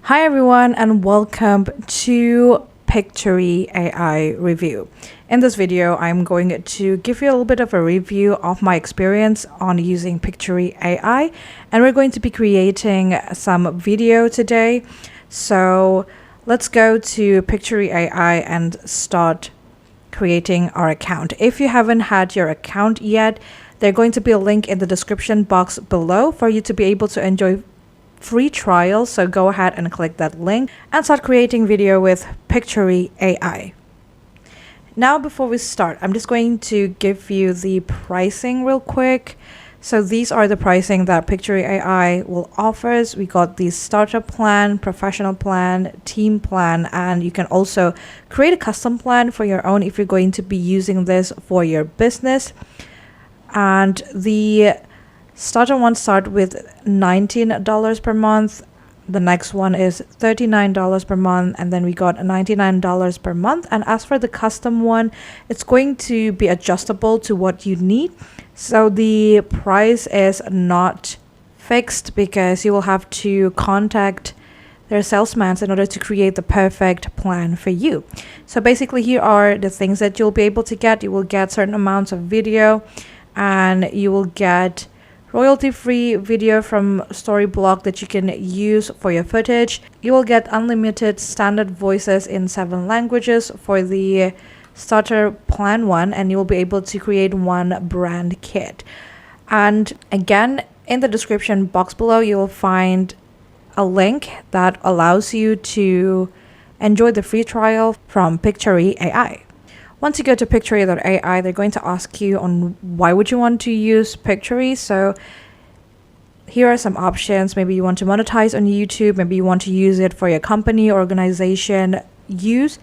Hi everyone and welcome to Pictory AI review. In this video, I'm going to give you a little bit of a review of my experience on using Pictory AI, and we're going to be creating some video today. So let's go to Pictory AI and start creating our account. If you haven't had your account yet, there's going to be a link in the description box below for you to be able to enjoy free trial, so go ahead and click that link and start creating video with Pictory AI. Now before we start, I'm just going to give you the pricing real quick. So these are the pricing that Pictory AI will offers. We got the starter plan, professional plan, team plan, and you can also create a custom plan for your own if you're going to be using this for your business. And the starter one start with $19 per month. The next one is $39 per month, and then we got $99 per month. And as for the custom one, it's going to be adjustable to what you need. So the price is not fixed because you will have to contact their salesmen in order to create the perfect plan for you. So basically here are the things that you'll be able to get. You will get certain amounts of video, and you will get royalty-free video from Storyblok that you can use for your footage. You will get unlimited standard voices in 7 languages for the starter plan one, and you will be able to create one brand kit. And again, in the description box below, you will find a link that allows you to enjoy the free trial from Pictory AI. Once you go to Pictory.ai, they're going to ask you on why would you want to use Pictory. So here are some options. Maybe you want to monetize on YouTube. Maybe you want to use it for your company, organization use.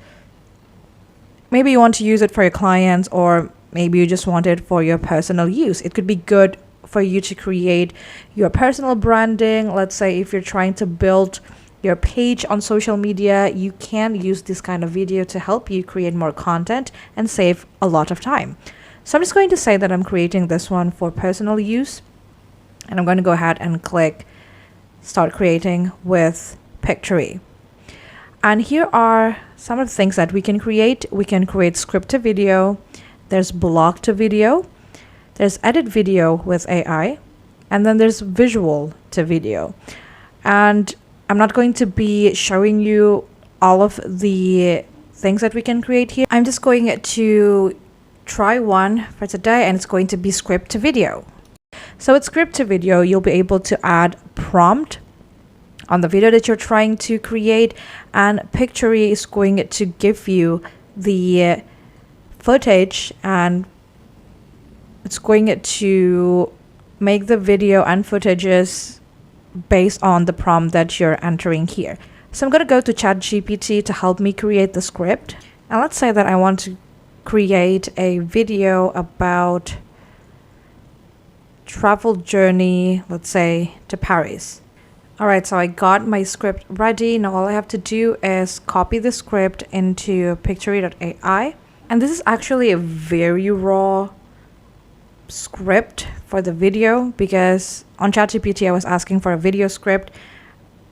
Maybe you want to use it for your clients, or maybe you just want it for your personal use. It could be good for you to create your personal branding. Let's say if you're trying to build your page on social media, you can use this kind of video to help you create more content and save a lot of time. So I'm just going to say that I'm creating this one for personal use, and I'm going to go ahead and click start creating with Pictory. And here are some of the things that we can create. We can create script to video, there's block to video, there's edit video with AI, and then there's visual to video. And I'm not going to be showing you all of the things that we can create here. I'm just going to try one for today, and it's going to be script to video. So with script to video, you'll be able to add prompt on the video that you're trying to create, and Pictory is going to give you the footage, and it's going to make the video and footages based on the prompt that you're entering here. So I'm going to go to ChatGPT to help me create the script. And let's say that I want to create a video about travel journey, let's say to Paris. All right, so I got my script ready. Now all I have to do is copy the script into Pictory.ai. And this is actually a very raw script for the video, because on ChatGPT I was asking for a video script,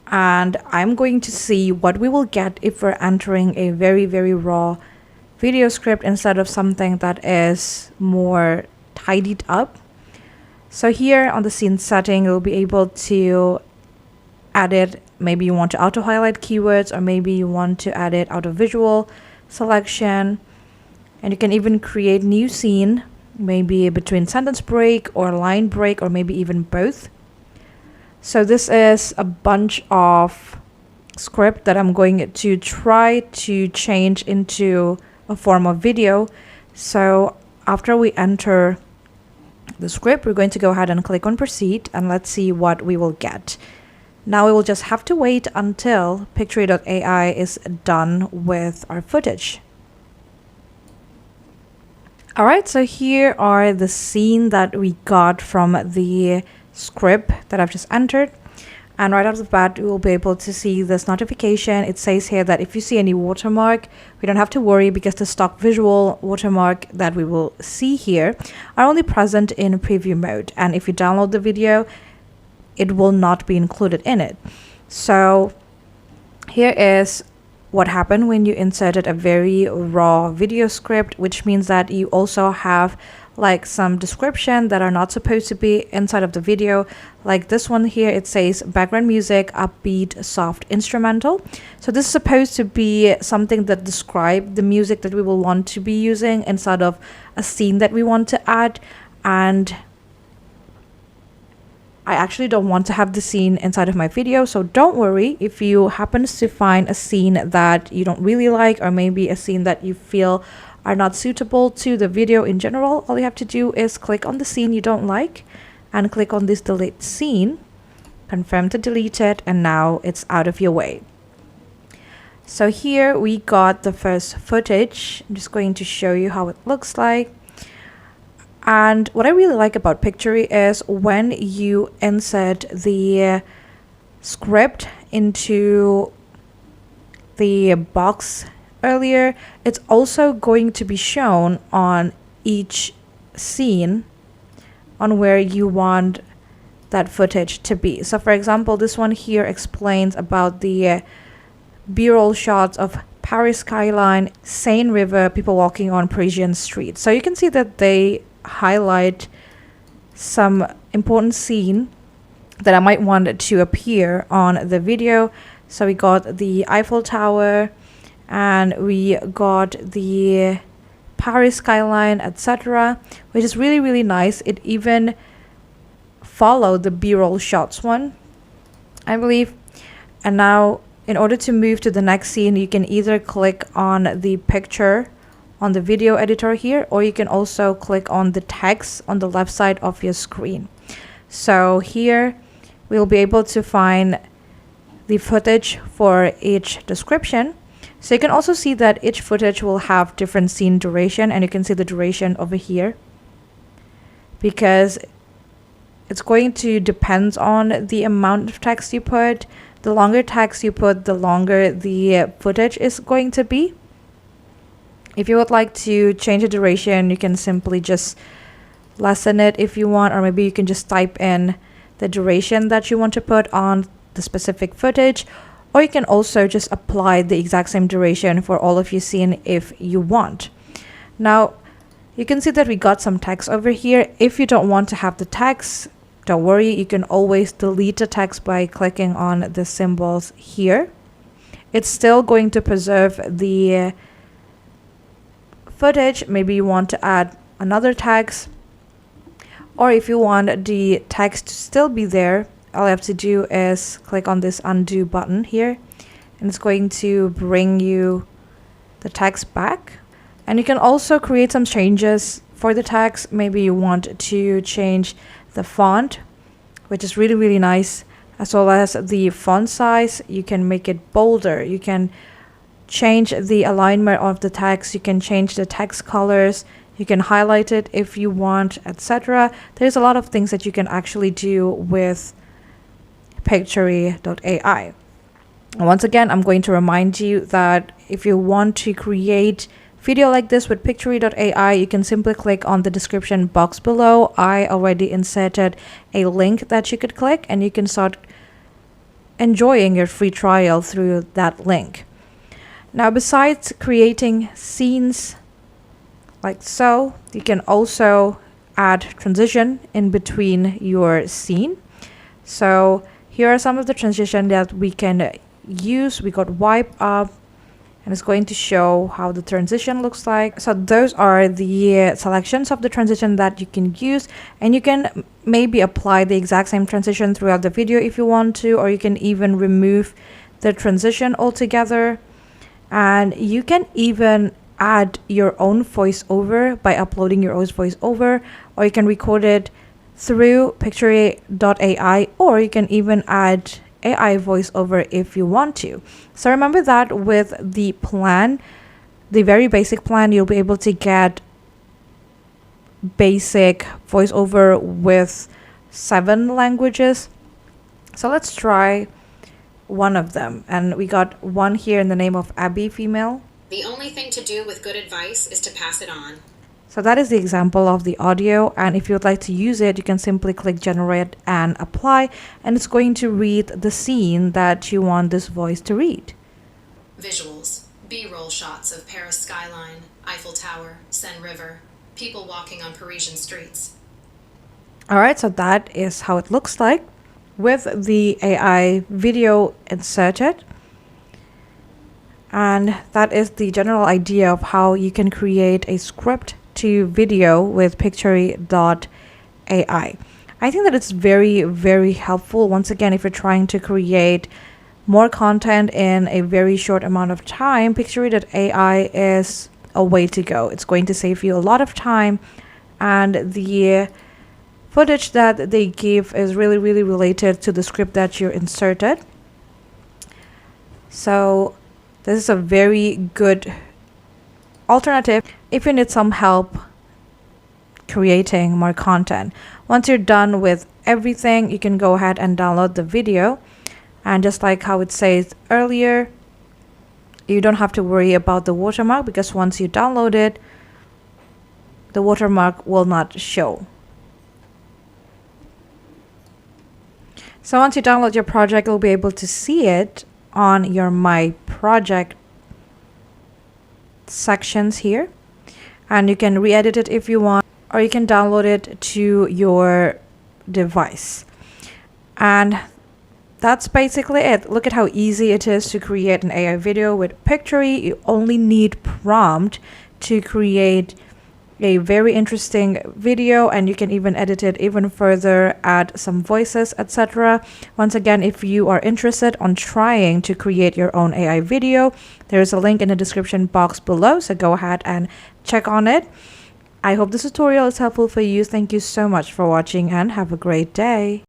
and I'm going to see what we will get if we're entering a very raw video script instead of something that is more tidied up. So here on the scene setting, you'll be able to edit. Maybe you want to auto highlight keywords, or maybe you want to add it auto visual selection, and you can even create new scene, maybe between sentence break or line break, or maybe even both. So this is a bunch of script that I'm going to try to change into a form of video. So after we enter the script, we're going to go ahead and click on proceed, and let's see what we will get. Now we will just have to wait until Pictory.ai is done with our footage. All right, so here are the scene that we got from the script that I've just entered. And right off the bat, we will be able to see this notification. It says here that if you see any watermark, we don't have to worry, because the stock visual watermark that we will see here are only present in preview mode. And if you download the video, it will not be included in it. So Here is what happened when you inserted a very raw video script, which means that you also have like some description that are not supposed to be inside of the video. Like this one here, it says background music, upbeat, soft instrumental. So this is supposed to be something that describes the music that we will want to be using inside of a scene that we want to add. And I actually don't want to have the scene inside of my video, so don't worry if you happen to find a scene that you don't really like, or maybe a scene that you feel are not suitable to the video in general. All you have to do is click on the scene you don't like and click on this delete scene, confirm to delete it, and now it's out of your way. So here we got the first footage. I'm just going to show you how it looks like. And what I really like about Pictory is when you insert the script into the box earlier, it's also going to be shown on each scene on where you want that footage to be. So for example, this one here explains about the B-roll shots of Paris skyline, Seine River, people walking on Parisian streets. So you can see that they highlight some important scene that I might want to appear on the video. So we got the Eiffel Tower and we got the Paris skyline, etc., which is really, really nice. It even followed the B-roll shots one, I believe. And now in order to move to the next scene, you can either click on the picture on the video editor here, or you can also click on the text on the left side of your screen. So here we'll be able to find the footage for each description. So you can also see that each footage will have different scene duration, and you can see the duration over here because it's going to depend on the amount of text you put. The longer text you put, the longer the footage is going to be. If you would like to change the duration, you can simply just lessen it if you want, or maybe you can just type in the duration that you want to put on the specific footage, or you can also just apply the exact same duration for all of your scene if you want. Now, you can see that we got some text over here. If you don't want to have the text, don't worry, you can always delete the text by clicking on the symbols here. It's still going to preserve the footage. Maybe you want to add another text, or if you want the text to still be there, all you have to do is click on this undo button here, and it's going to bring you the text back. And you can also create some changes for the text. Maybe you want to change the font, which is really, really nice, as well as the font size. You can make it bolder, you can change the alignment of the text, you can change the text colors, you can highlight it if you want, etc. There's a lot of things that you can actually do with Pictory.ai. Once again, I'm going to remind you that if you want to create video like this with Pictory.ai, you can simply click on the description box below. I already inserted a link that you could click, and you can start enjoying your free trial through that link. Now, besides creating scenes like so, you can also add transition in between your scene. So here are some of the transition that we can use. We got wipe up, and it's going to show how the transition looks like. So those are the selections of the transition that you can use, and you can maybe apply the exact same transition throughout the video if you want to, or you can even remove the transition altogether. And you can even add your own voiceover by uploading your own voiceover, or you can record it through Pictory.ai, or you can even add AI voiceover if you want to. So remember that with the plan, the very basic plan, you'll be able to get basic voiceover with 7 languages. So let's try one of them, and we got one here in the name of Abby female. The only thing to do with good advice is to pass it on. So that is the example of the audio, and if you would like to use it, you can simply click generate and apply, and it's going to read the scene that you want this voice to read. Visuals: B-roll shots of Paris skyline, Eiffel Tower, Seine River, people walking on Parisian streets. All right, so that is how it looks like with the AI video inserted. And that is the general idea of how you can create a script to video with Pictory.ai. I think that it's very, very helpful. Once again, if you're trying to create more content in a very short amount of time, Pictory.ai is a way to go. It's going to save you a lot of time, and the footage that they give is really, really related to the script that you inserted. So this is a very good alternative if you need some help creating more content. Once you're done with everything, you can go ahead and download the video. And just like how it says earlier, you don't have to worry about the watermark, because once you download it, the watermark will not show. So once you download your project, you'll be able to see it on your My Project sections here. And you can re-edit it if you want, or you can download it to your device. And that's basically it. Look at how easy it is to create an AI video with Pictory. You only need prompt to create a very interesting video, and you can even edit it even further, add some voices, etc. Once again, if you are interested on trying to create your own AI video, there's a link in the description box below, so go ahead and check on it. I hope this tutorial is helpful for you. Thank you so much for watching, and have a great day.